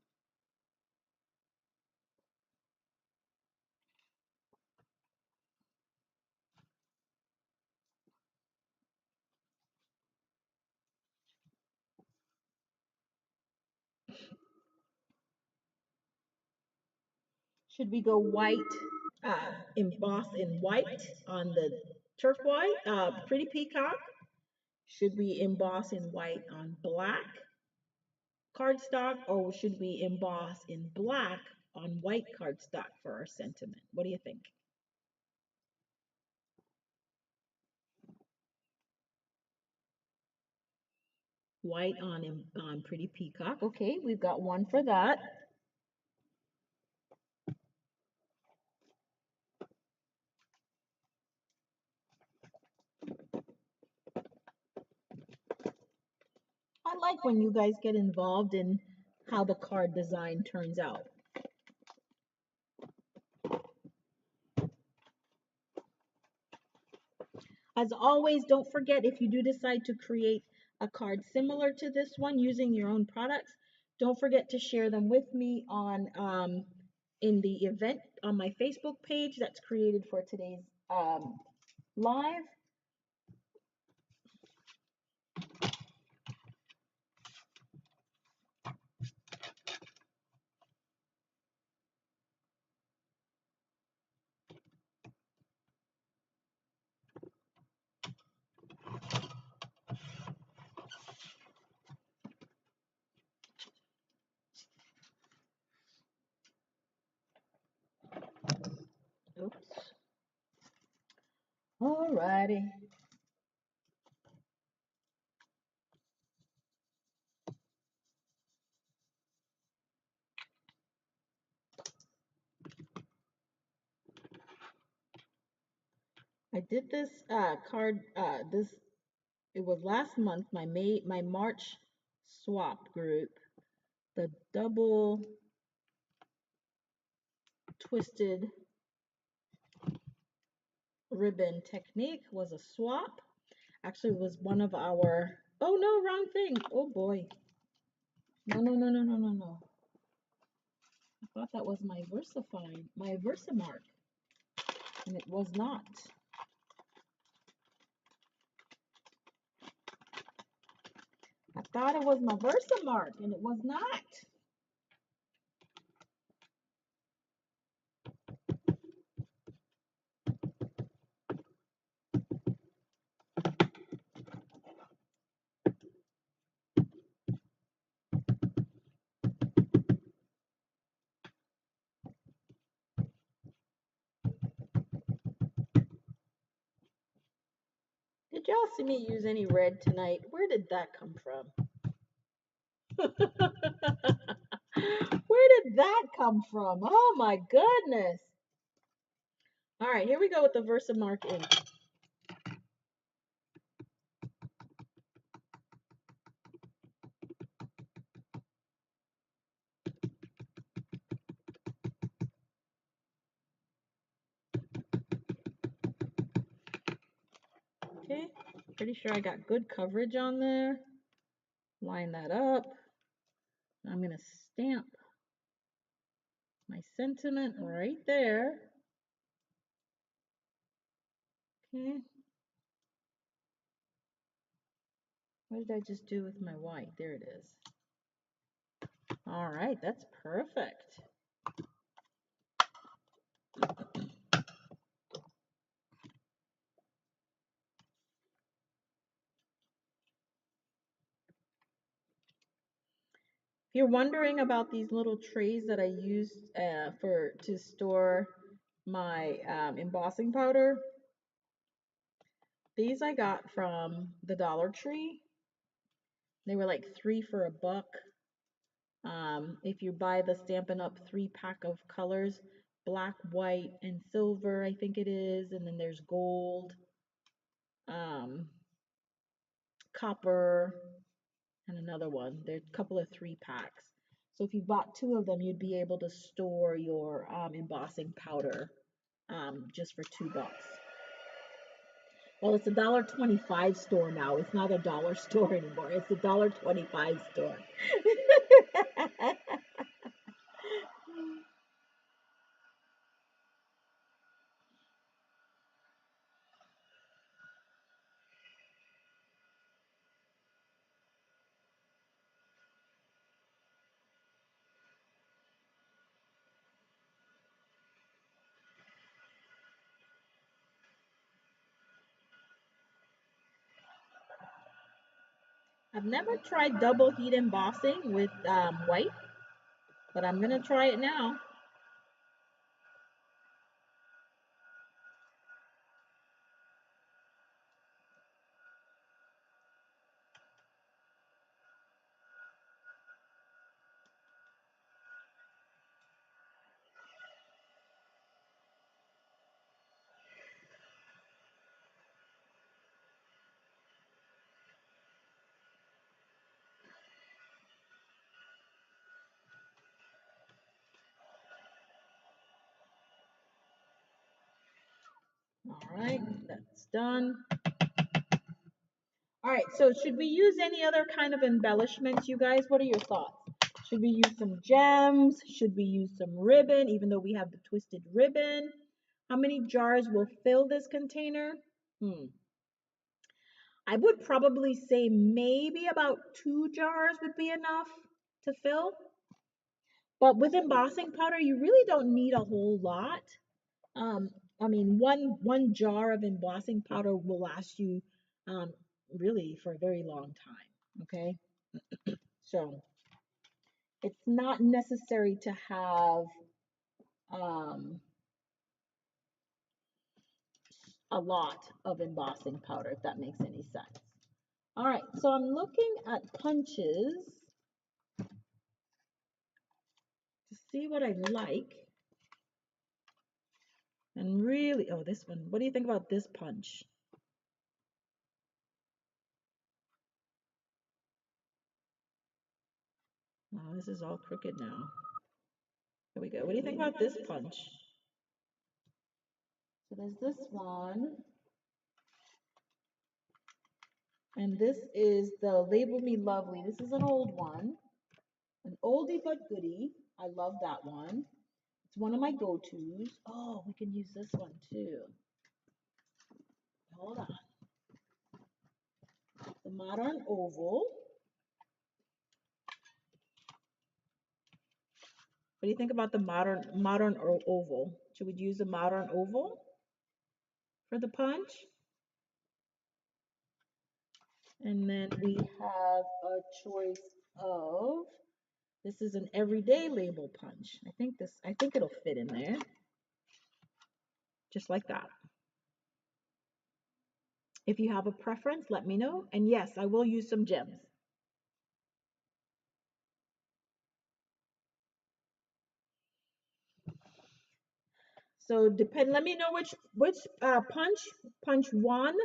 Speaker 1: Should we go white, emboss in white on the turf white, pretty peacock? Should we emboss in white on black cardstock, or should we emboss in black on white cardstock for our sentiment? What do you think? White on pretty peacock. Okay, we've got one for that. I like when you guys get involved in how the card design turns out. As always, don't forget, if you do decide to create a card similar to this one using your own products, don't forget to share them with me on in the event on my Facebook page that's created for today's live. Oops. Alrighty. I did this card it was last month, my March swap group. The double twisted ribbon technique was a swap. Actually, it was one of our, oh no, wrong thing. Oh boy. No, no, no, no, no, no, no. I thought that was my Versamark, and it was not. I thought it was my Versamark, and it was not. Did y'all see me use any red tonight? Where did that come from? Where did that come from? Oh my goodness. All right, here we go with the Versamark ink. Okay, pretty sure I got good coverage on there. Line that up. I'm going to stamp my sentiment right there. Okay. What did I just do with my white? There it is. All right, that's perfect. If you're wondering about these little trays that I used to store my embossing powder, these I got from the Dollar Tree. They were like 3 for $1. If you buy the Stampin' Up 3-pack of colors, black, white, and silver, I think it is, and then there's gold, um, copper, and another one. There's a couple of 3-packs. So if you bought 2 of them, you'd be able to store your embossing powder just for $2. Well, it's a $1.25 store now. It's not a dollar store anymore. It's a $1.25 store. I've never tried double heat embossing with white, but I'm gonna try it now. All right, that's done. All right, so should we use any other kind of embellishments, you guys? What are your thoughts? Should we use some gems? Should we use some ribbon, even though we have the twisted ribbon? How many jars will fill this container? I would probably say maybe about 2 jars would be enough to fill. But with embossing powder, you really don't need a whole lot. Um, I mean, one jar of embossing powder will last you um, really for a very long time. Okay, so it's not necessary to have um, a lot of embossing powder, if that makes any sense. All right, so I'm looking at punches to see what I like. And really, oh, this one. What do you think about this punch? Oh, this is all crooked now. Here we go. What do you think about this punch? So there's this one. And this is the Label Me Lovely. This is an old one. An oldie but goodie. I love that one. It's one of my go-tos. Oh, we can use this one too. Hold on. The Modern Oval. What do you think about the modern oval? Should we use a modern oval for the punch? And then we have a choice of, this is an everyday label punch. I think it'll fit in there. Just like that. If you have a preference, let me know. And yes, I will use some gems. So let me know which punch 1,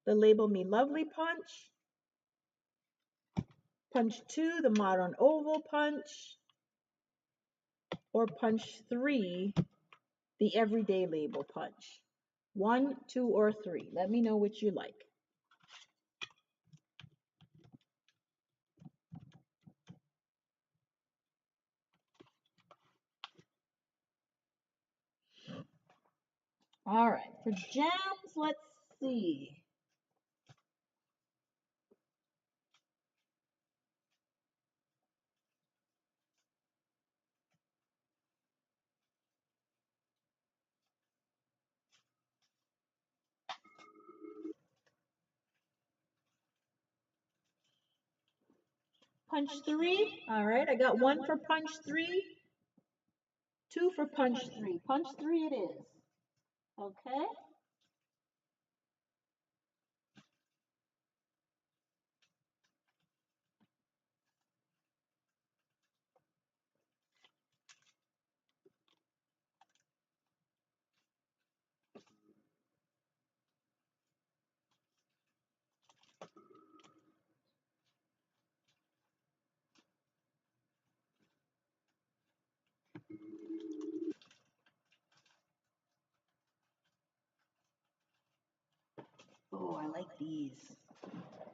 Speaker 1: the Label Me Lovely punch. Punch 2, the Modern Oval punch. Or punch 3, the Everyday Label punch. 1, 2, or 3. Let me know which you like. All right, for gems, let's see. Punch 3. All right, I got 1 for punch 3, 2 for punch 3. Punch 3 it is. Okay. I like these.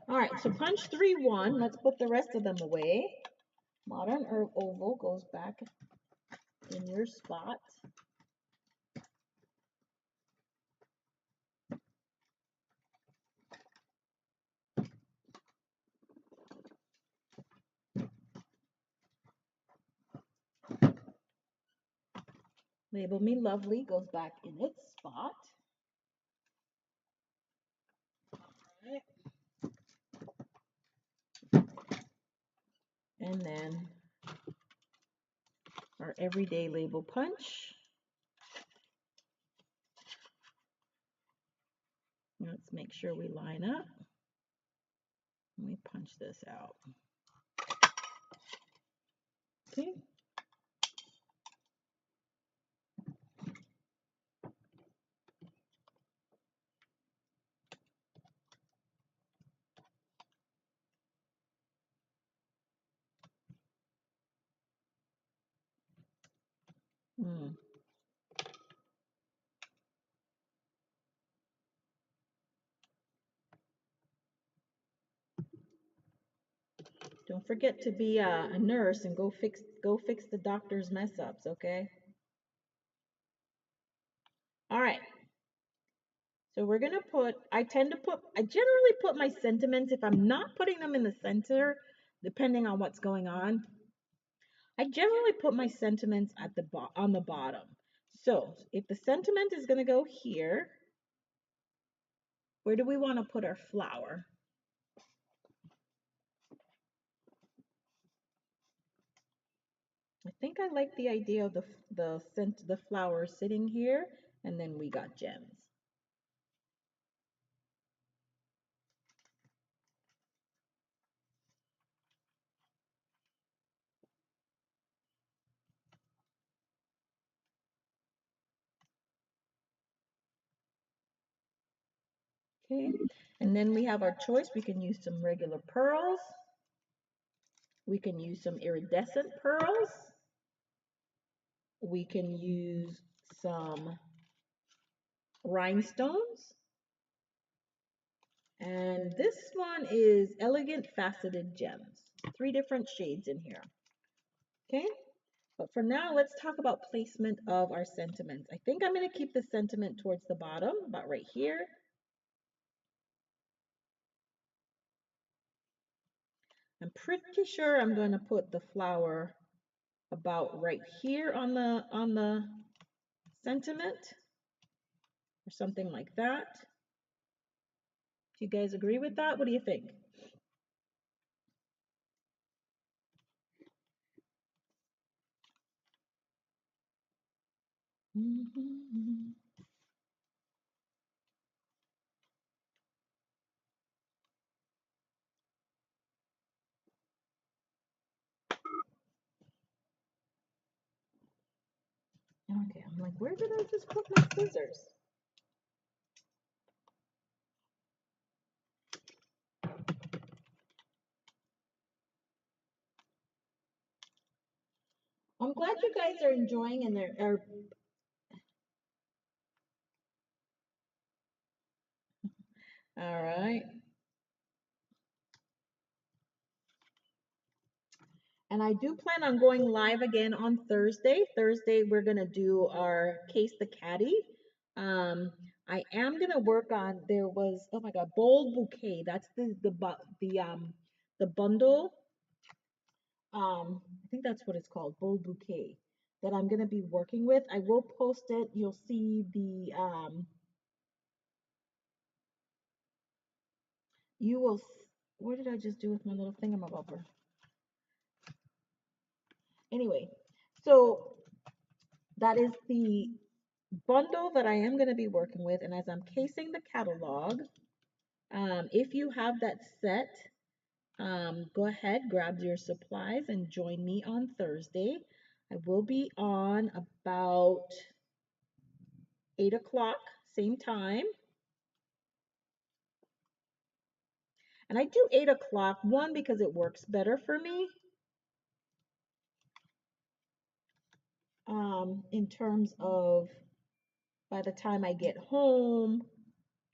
Speaker 1: All right, so punch 3-1. Let's put the rest of them away. Modern Herb Oval goes back in your spot. Label Me Lovely goes back in its spot. All right. And then our everyday label punch. Let's make sure we line up. Let me punch this out. Okay. Mm. Don't forget to be a nurse and go fix the doctor's mess ups, okay? All right. So we're gonna put. I generally put my sentiments if I'm not putting them in the center, depending on what's going on. I generally put my sentiments at on the bottom. So if the sentiment is gonna go here, where do we want to put our flower? I think I like the idea of the flower sitting here, and then we got gems. Okay, and then we have our choice. We can use some regular pearls. We can use some iridescent pearls. We can use some rhinestones. And this one is elegant faceted gems. 3 different shades in here. Okay, but for now, let's talk about placement of our sentiments. I think I'm going to keep the sentiment towards the bottom, about right here. I'm pretty sure I'm going to put the flower about right here on the sentiment, or something like that. Do you guys agree with that? What do you think? Okay, I'm like, where did I just put my scissors? I'm glad you guys are enjoying and they're all right. And I do plan on going live again on Thursday. Thursday, we're going to do our Case the Caddy. I am going to work on, there was, oh my God, Bold Bouquet. That's the bundle. I think that's what it's called, Bold Bouquet, that I'm going to be working with. I will post it. You'll see you will, what did I just do with my little thingamabobber? Anyway, so that is the bundle that I am going to be working with. And as I'm casing the catalog, if you have that set, go ahead, grab your supplies and join me on Thursday. I will be on about 8 o'clock, same time. And I do 8 o'clock, one, because it works better for me. In terms of by the time I get home,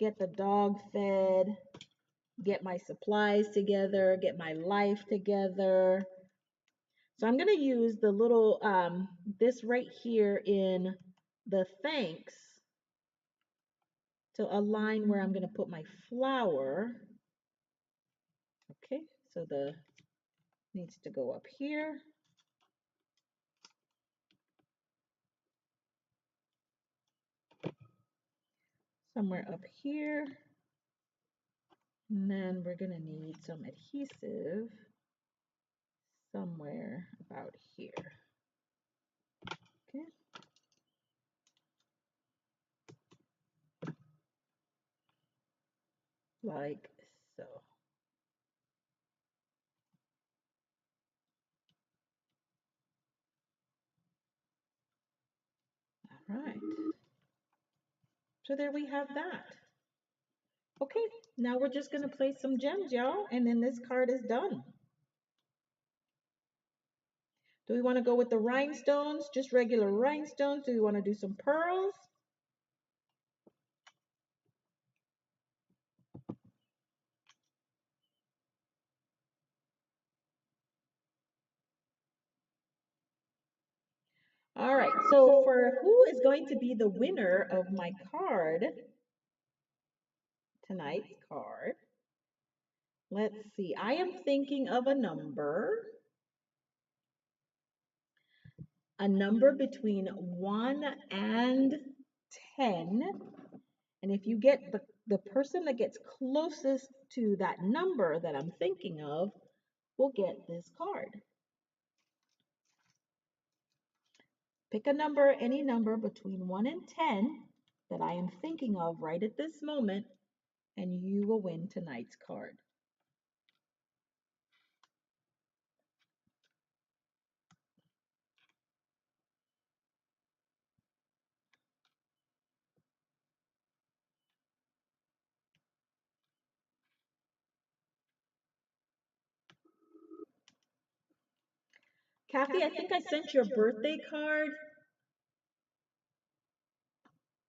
Speaker 1: get the dog fed, get my supplies together, get my life together. So I'm going to use the little, this right here in the thanks to align where I'm going to put my flower. Okay, so the needs to go up here. Somewhere up here. And then we're going to need some adhesive somewhere about here. Okay. Like so. All right. So there we have that. Okay, now we're just going to place some gems, y'all, and then this card is done. Do we want to go with the rhinestones, just regular rhinestones? Do we want to do some pearls? All right, so for who is going to be the winner of my card, tonight's card, let's see. I am thinking of a number between 1 and 10. And if you get the person that gets closest to that number that I'm thinking of will get this card. Pick a number, any number between 1 and 10 that I am thinking of right at this moment, and you will win tonight's card. Kathy, I think I sent your birthday card.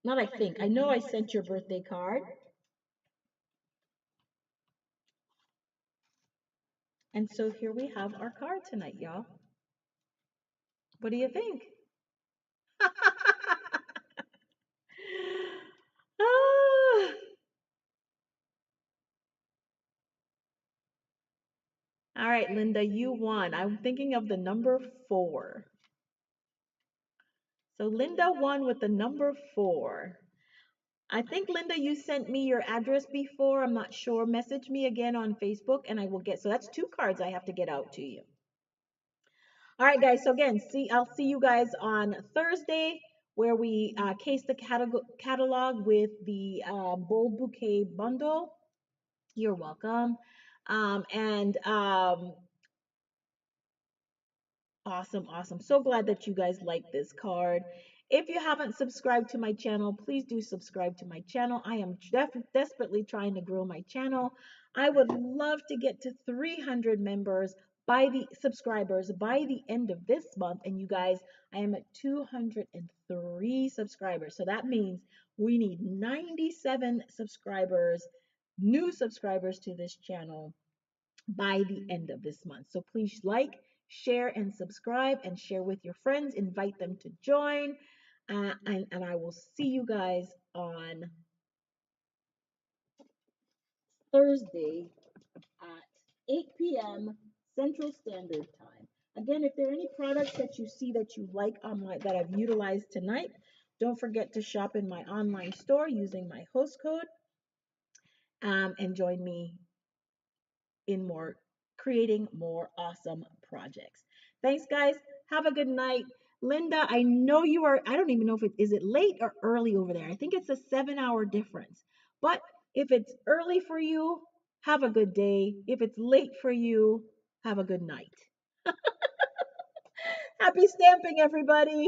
Speaker 1: Not I think, I know I sent your birthday card. And so here we have our card tonight, y'all. What do you think? Ah. All right, Linda, you won. I'm thinking of the number 4. So Linda won with the number 4. I think, Linda, you sent me your address before. I'm not sure. Message me again on Facebook and I will get, so that's 2 cards I have to get out to you. All right, guys. So again, I'll see you guys on Thursday where we case the catalog with the Bold Bouquet bundle. You're welcome. And awesome, awesome. So glad that you guys like this card. If you haven't subscribed to my channel, please do subscribe to my channel. I am desperately trying to grow my channel. I would love to get to 300 members by the subscribers by the end of this month. And you guys, I am at 203 subscribers. So that means we need 97 subscribers, new subscribers to this channel by the end of this month. So please like, share, and subscribe, and share with your friends. Invite them to join. And I will see you guys on Thursday at 8 p.m. Central Standard Time. Again, if there are any products that you see that you like that I've utilized tonight, don't forget to shop in my online store using my host code and join me in creating more awesome projects. Thanks, guys. Have a good night. Linda, I know you are, I don't even know if is it late or early over there. I think it's a 7-hour difference. But if it's early for you, have a good day. If it's late for you, have a good night. Happy stamping, everybody.